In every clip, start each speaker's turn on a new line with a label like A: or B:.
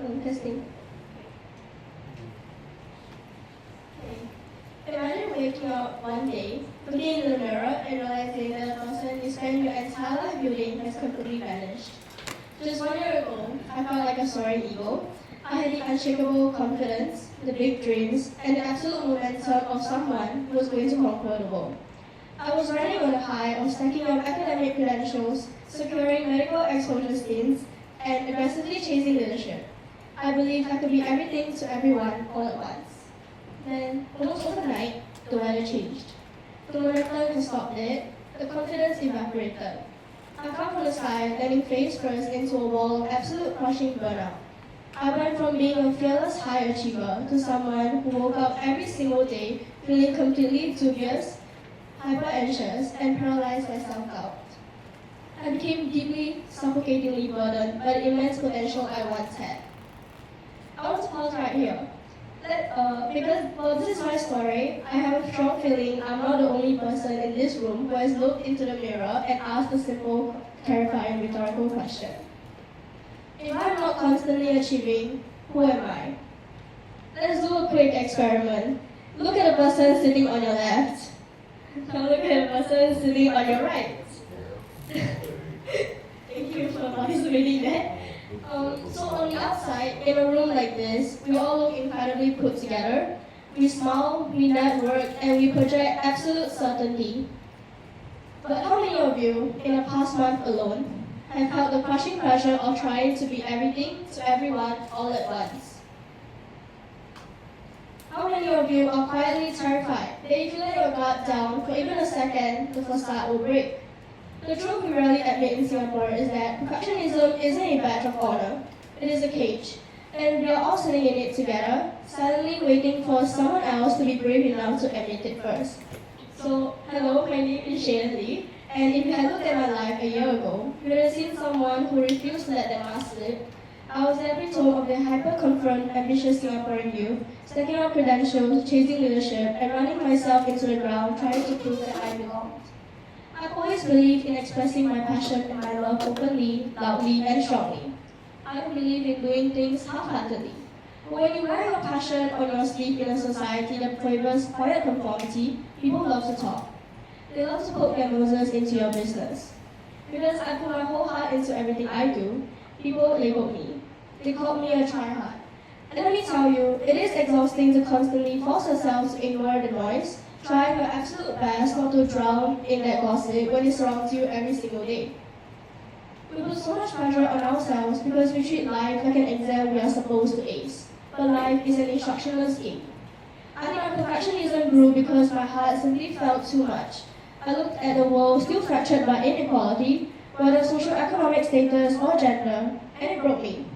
A: Testing. Okay. Imagine waking up one day, looking in the mirror and realizing that the person you spent your entire life building has completely vanished. Just 1 year ago, I felt like a soaring eagle. I had the unshakable confidence, the big dreams, and the absolute momentum of someone who was going to conquer the world. I was riding on the high of stacking up academic credentials, securing medical exposure stints, and aggressively chasing leadership. I believed I could be everything to everyone all at once. Then, almost overnight, the weather changed. The momentum had stopped dead, the confidence evaporated. I fell from the sky, landing face first into a wall of absolute crushing burnout. I went from being a fearless high achiever to someone who woke up every single day feeling completely dubious, hyper-anxious, and paralyzed by self-doubt. I became deeply, suffocatingly burdened by the immense potential I once had. I want to pause right here. Because this is my story, I have a strong feeling I'm not the only person in this room who has looked into the mirror and asked a simple, terrifying rhetorical question. If I'm not constantly achieving, who am I? Let's do a quick experiment. Look at the person sitting on your left. Now look at the person sitting on your right. Thank you for participating there. So on the outside, in a room like this, we all look incredibly put together. We smile, we network, and we project absolute certainty. But how many of you, in the past month alone, have felt the crushing pressure of trying to be everything to everyone all at once? How many of you are quietly terrified that if you let your guard down for even a second, the facade will break? The truth we rarely admit in Singapore is that perfectionism isn't a badge of honor, it is a cage. And we are all sitting in it together, silently waiting for someone else to be brave enough to admit it first. So, hello, my name is Shayna Lee, and if you had looked at my life a year ago, you would have seen someone who refused to let their mask slip. I was every tone of the hyper-confront, ambitious Singaporean youth, stacking up credentials, chasing leadership, and running myself into the ground trying to prove that I belonged. I've always believed in expressing my passion and my love openly, loudly, and strongly. I don't believe in doing things half-heartedly. But when you wear your passion on your sleeve in a society that favors quiet conformity, people love to talk. They love to poke their noses into your business. Because I put my whole heart into everything I do, people label me. They call me a tryhard. And let me tell you, it is exhausting to constantly force yourself to ignore the noise, trying your absolute best not to drown in that gossip when it surrounds you every single day. We put so much pressure on ourselves because we treat life like an exam we are supposed to ace. But life is an instructionless game. I think my perfectionism grew because my heart simply felt too much. I looked at the world still fractured by inequality, whether socioeconomic status or gender, and it broke me.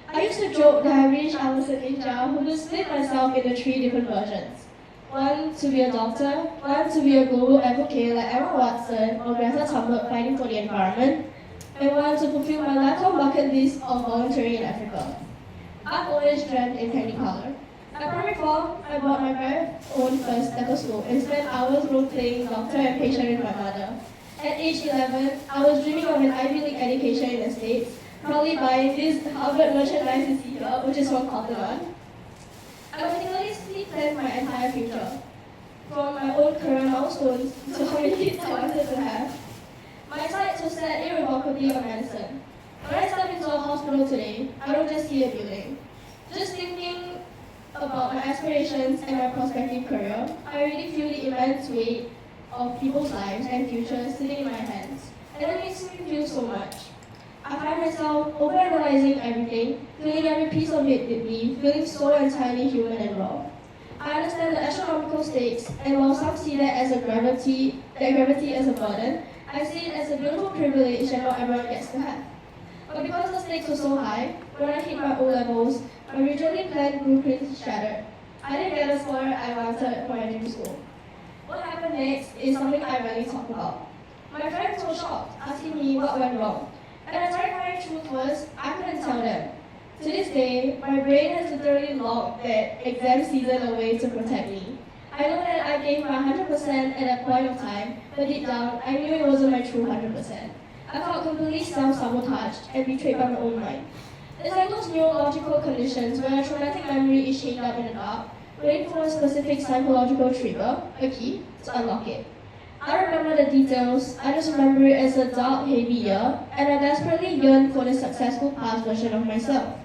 A: I used to joke that I wish I was a ninja who could split myself into 3 different versions. One to be a doctor, one to be a global advocate like Emma Watson or Greta Thunberg fighting for the environment, and one to fulfill my lifelong bucket list of volunteering in Africa. I've always dreamt in Technicolor. At primary 4, I bought my very own first stethoscope and spent hours role-playing doctor and patient with my mother. At age 11, I was dreaming of an Ivy League education in the States, probably buying this Harvard merchandise you see here, which is from Cotton On. I meticulously planned my entire future, from my own career milestones to how many kids I wanted to have. My sights were set irrevocably on medicine. When I step into a hospital today, I don't just see a building. Just thinking about my aspirations and my prospective career, I already feel the immense weight of people's lives and futures sitting in my hands. And it makes me feel so much. I find myself overanalyzing everything, feeling every piece of it deeply, feeling so entirely human and raw. I understand the astronomical stakes, and while some see that as gravity as a burden, I see it as a beautiful privilege that not everyone gets to have. But because the stakes were so high, when I hit my O-levels, my originally planned blueprint shattered. I didn't get the score I wanted for my dream school. What happened next is something I rarely talk about. My friends were shocked, asking me what went wrong. And the terrifying truth was, I couldn't tell them. To this day, my brain has literally locked that exam season away to protect me. I know that I gave my 100% at that point of time, but deep down, I knew it wasn't my true 100%. I felt completely self-sabotaged and betrayed by my own mind. It's like those neurological conditions where a traumatic memory is chained up in the dark, waiting for a specific psychological trigger, a key, to unlock it. I don't remember the details, I just remember it as a dark, heavy year, and I desperately yearned for the successful past version of myself.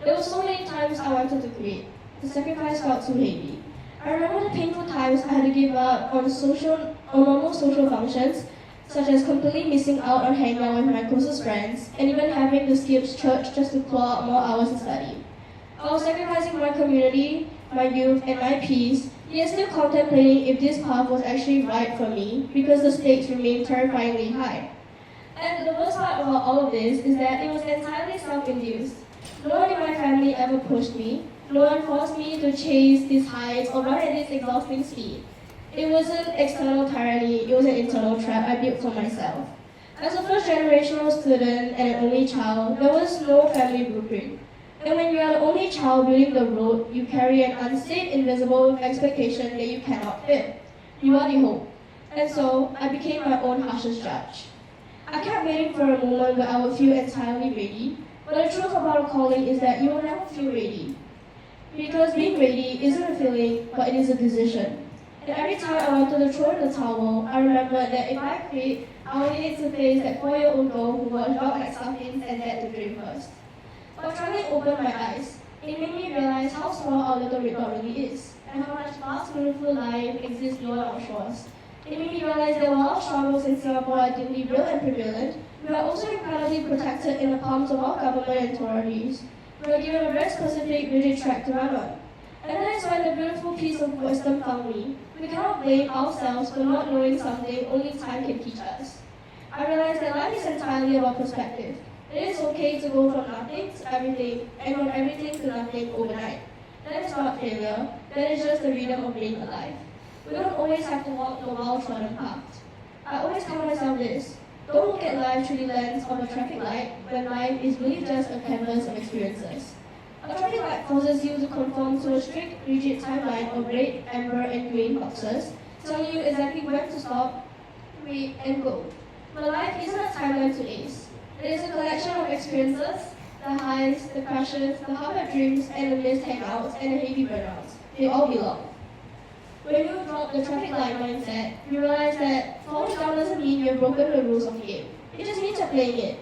A: There were so many times I wanted to quit. The sacrifice felt too heavy. I remember the painful times I had to give up on normal social functions, such as completely missing out on hanging out with my closest friends, and even having to skip church just to claw out more hours to study. I was sacrificing my community, my youth, and my peace, yet still contemplating if this path was actually right for me, because the stakes remained terrifyingly high. And the worst part about all of this is that it was entirely self-induced. No one in my family ever pushed me. No one forced me to chase these heights or run at this exhausting speed. It wasn't external tyranny, it was an internal trap I built for myself. As a first-generational student and an only child, there was no family blueprint. And when you are the only child building the road, you carry an unsaid, invisible expectation that you cannot fail. You are the hope. And so, I became my own harshest judge. I kept waiting for a moment where I would feel entirely ready, but the truth about a calling is that you will never feel ready. Because being ready isn't a feeling, but it is a decision. And every time I wanted to throw in the towel, I remembered that if I quit, I would need to face that 4-year-old girl who was rocked like stuffings and dared to dream first. But traveling opened my eyes. It made me realize how small our little red dot really is, and how much vast, beautiful life exists beyond our shores. It made me realize that while our struggles in Singapore are deeply real and prevalent, we are also incredibly protected in the palms of our government and authorities. We are given a very specific, rigid track to run on. And that is when the beautiful piece of wisdom found me. We cannot blame ourselves for not knowing something only time can teach us. I realized that life is entirely about perspective. It is okay to go from nothing to everything, and from everything to nothing overnight. That is not failure, that is just the rhythm of being alive. We don't always have to walk the well-trodden path. I always tell myself this: don't look at life through the lens of a traffic light when life is really just a canvas of experiences. A traffic light forces you to conform to a strict, rigid timeline of red, amber, and green boxes, telling you exactly when to stop, wait, and go. But life isn't a timeline to ace. It is a collection of experiences, the highs, the crashes, the half dreams, and the missed hangouts, and the heavy burnouts. They all belong. When you drop the traffic light mindset, you realize that falling down doesn't mean you've broken the rules of the game. It just means you're playing it.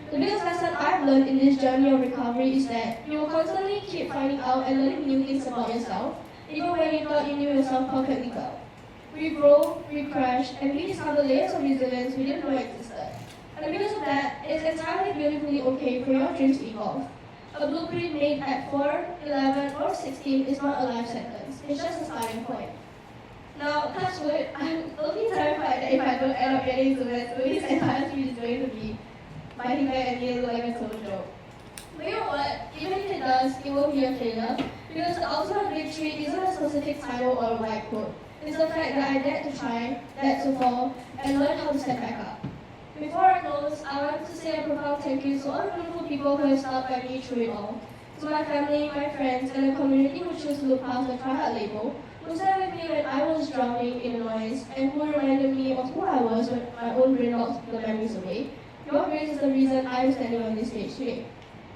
A: The biggest lesson I've learned in this journey of recovery is that you will constantly keep finding out and learning new things about yourself, even when you thought you knew yourself perfectly well. We grow, we crash, and we discover layers of resilience we didn't know existed. And because of that, it's entirely beautifully okay for your dreams to evolve. A blueprint made at 4, 11, or 16 is not a life sentence. It's just a starting point. Now, touch wood, I'm only terrified that if I don't end up getting into that, this entire speech is going to be biting back at me like a total joke. But you know what? Even if it does, it won't be a failure, because the ultimate victory isn't a specific title or a white quote. It's the fact that I dared to try, dared to fall, and learned how to step back up. Before I close, I want to say a profound thank you to all the beautiful people who have stuck by me through it all. To my family, my friends, and the community who chose to look past the try hard label, who sat with me when I was drowning in the noise, and who reminded me of who I was when my own brain locked the memories away. Your grace is the reason I am standing on this stage today.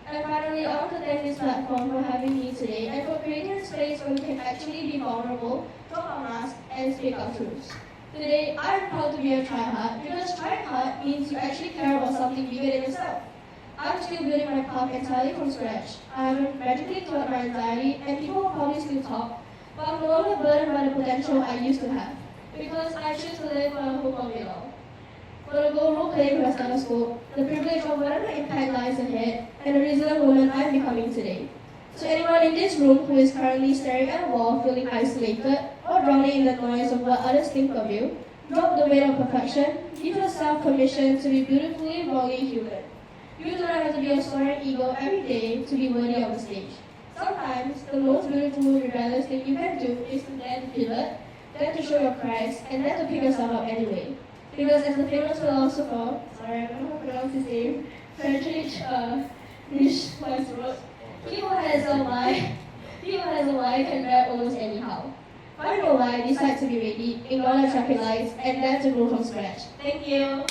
A: And finally, I want to thank this platform for having me today and for creating a space where we can actually be vulnerable, drop our masks, and speak our truths. Today, I am proud to be a tryhard because trying hard means you actually care about something bigger than yourself. I'm still building my path entirely from scratch. I haven't magically cured my anxiety, and people will probably still talk, but I'm no longer burdened by the potential I used to have, because I choose to live for the hope of it all. For the goal role playing my stethoscope, the privilege of whatever impact lies ahead, and the resilient woman I'm becoming today. To anyone in this room who is currently staring at a wall, feeling isolated, or drowning in the noise of what others think of you, drop the weight of perfection, give yourself permission to be beautifully, rawly human. You do not have to be a soaring eagle every day to be worthy of the stage. Sometimes, the most beautiful, rebellious thing you can do is to dare to pivot, dare to show your cracks, and dare to pick yourself up anyway. Because as the famous philosopher, sorry, I don't know how to pronounce his name, Friedrich Nietzsche once wrote, he who has a lie can bear almost anyhow. Find your why, decide to be ready, ignore the traffic lights, and dare to grow from scratch. Thank you.